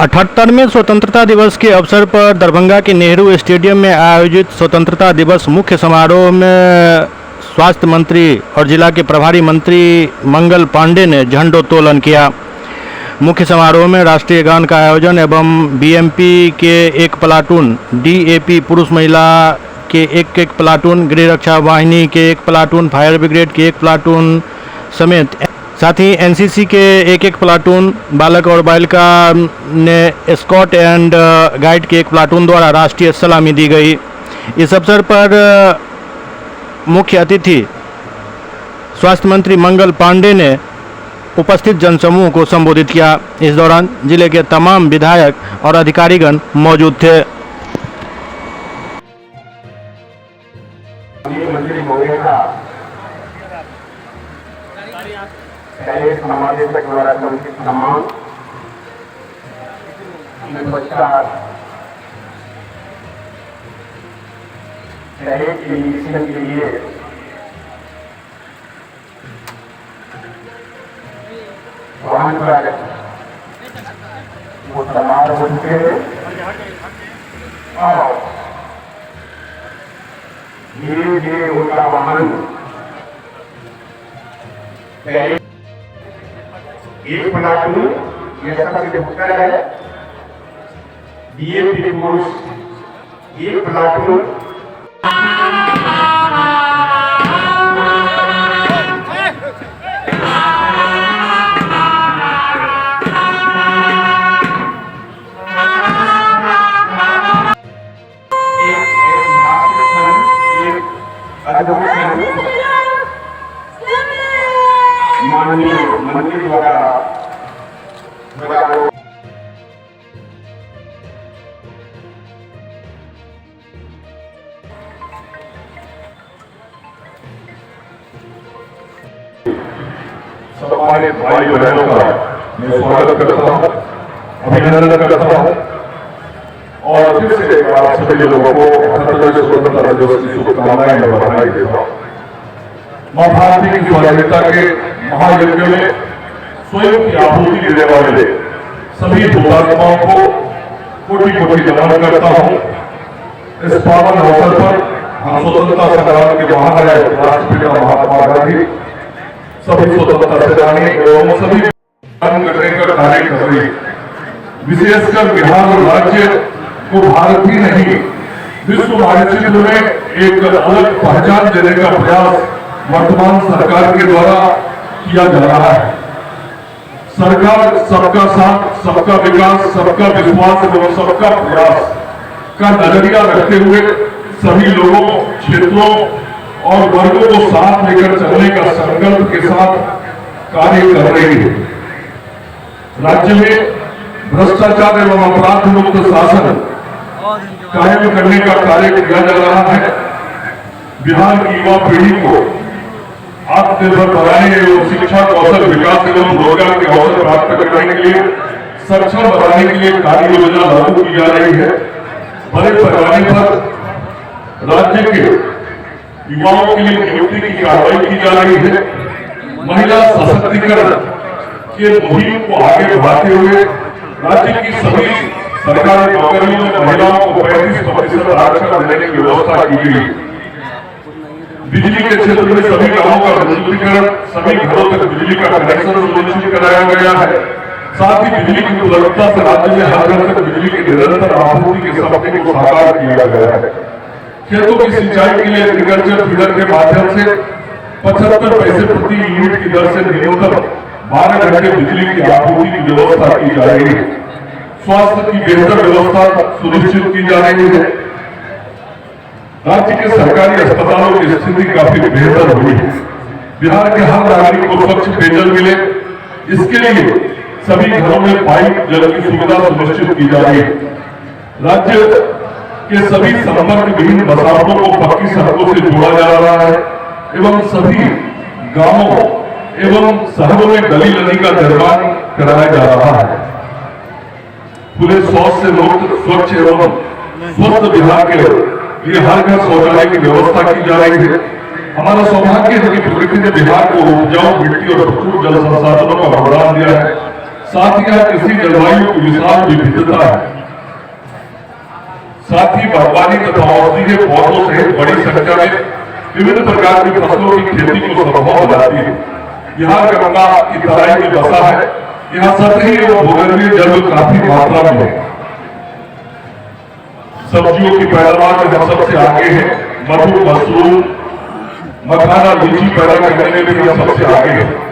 78वें स्वतंत्रता दिवस के अवसर पर दरभंगा के नेहरू स्टेडियम में आयोजित स्वतंत्रता दिवस मुख्य समारोह में स्वास्थ्य मंत्री और जिला के प्रभारी मंत्री मंगल पांडे ने झंडोत्तोलन किया। मुख्य समारोह में राष्ट्रीय गान का आयोजन एवं बीएमपी के एक प्लाटून, डीएपी पुरुष महिला के एक प्लाटून, गृह रक्षा वाहिनी के एक प्लाटून, फायर ब्रिगेड के एक प्लाटून समेत साथ ही एनसीसी के एक प्लाटून, बालक और बालिका ने स्काउट एंड गाइड के एक प्लाटून द्वारा राष्ट्रीय सलामी दी गई। इस अवसर पर मुख्य अतिथि स्वास्थ्य मंत्री मंगल पांडे ने उपस्थित जनसमूह को संबोधित किया। इस दौरान जिले के तमाम विधायक और अधिकारीगण मौजूद थे। समादेशक द्वारा समुचित सम्मान पश्चात शहर के निरीक्षण के लिए वाहन पर वो सवार होते और धीरे धीरे उनका वाहन एक प्लाटून ये सबसे उत्तर है, डीएपी पुरुष एक प्लाटून, माननीय मंत्री द्वारा सम्मानित भाई और बहनों का मैं स्वागत करता हूँ, अभिनंदन करता हूँ और फिर से एक बार सभी लोगों को 78वें स्वतंत्रता दिवस की शुभकामनाएं और बधाई देता हूँ। मां भारती की स्वाधीनता के महायज्ञ में स्वयं की आहुति देने वाले सभी हुतात्माओं को कोटि कोटि नमन करता हूँ। इस पावन अवसर पर हम स्वतंत्रता संग्राम के महानायक राष्ट्रपिता महात्मा गांधी, सभी स्वतंत्रता सेनानी एवं सभी कार्य कर रही, विशेषकर बिहार राज्य को भारत ही नहीं विश्व मानचित्र में एक अलग पहचान देने का प्रयास वर्तमान सरकार के द्वारा किया जा रहा है। सरकार सबका साथ, सबका विकास, सबका विश्वास एवं सबका प्रयास का नजरिया रखते हुए सभी लोगों, क्षेत्रों और वर्गों को साथ लेकर चलने का संकल्प के साथ कार्य कर रही है। राज्य में भ्रष्टाचार एवं अपराध मुक्त शासन कायम करने का कार्य किया जा रहा है। बिहार की युवा पीढ़ी को आत्मनिर्भर बनाने एवं शिक्षा, कौशल विकास एवं रोजगार के अवसर प्राप्त करने के लिए सक्षम बनाने के लिए कार्य योजना लागू की जा रही है। बड़े पैमाने पर राज्य के युवाओं के लिए नियुक्ति की कार्रवाई की जा रही है। महिला सशक्तिकरण के मुहिम को आगे बढ़ाते हुए राज्य की सभी सरकारी नौकरियों में महिलाओं को 35% आरक्षण देने की व्यवस्था की गई। बिजली के क्षेत्र में सभी गांवों का विद्युतीकरण, सभी घरों तक बिजली का कनेक्शन सुनिश्चित कराया गया है। साथ ही बिजली की उपलब्धता से राज्य में हर घर तक बिजली की निरंतर आपूर्ति के सपने को साकार किया गया है। खेतों की सिंचाई के लिए एग्रीकल्चर फीडर के माध्यम से 75 पैसे प्रति यूनिट की दर से न्यूनतम 12 घंटे बिजली की आपूर्ति की व्यवस्था की जा रही है। स्वास्थ्य की बेहतर व्यवस्था सुनिश्चित की जा रही है। राज्य के सरकारी अस्पतालों की स्थिति काफी बेहतर हुई है। बिहार के हर नागरिक को स्वच्छ पेयजल मिले, इसके लिए सभी घरों में पाइप जल की सुविधा सुनिश्चित की जा रही है। राज्य के सभी संपर्क विहीन बसावटों को पक्की सड़कों से जोड़ा जा रहा है एवं सभी गांवों एवं शहरों में गली नदी का निर्माण कराया जा रहा है। पूरे शौच से मुक्त, स्वच्छ एवं स्वस्थ बिहार के लिए हर घर शौचालय की व्यवस्था की जा रही है। हमारा सौभाग्य है कि प्रकृति ने बिहार को उपजाऊ मिट्टी और भरपूर जल संसाधनों का वरदान दिया है। साथ ही यहाँ कृषि जलवायु की विशाल विविधता है। साथ ही बागवानी तथा औषधीय पौधों सहित बड़ी संख्या में विभिन्न प्रकार की फसलों की खेती को संभव बनाती है। यहाँ गंगा की तराई में बसा है। यहाँ सतही एवं भूगर्भीय जल काफी मात्रा में है। सब्जियों की पैदावार में हम सबसे आगे हैं। मधु, मशरूम, मखाना, लीची पैदा करने में भी हम सबसे आगे हैं।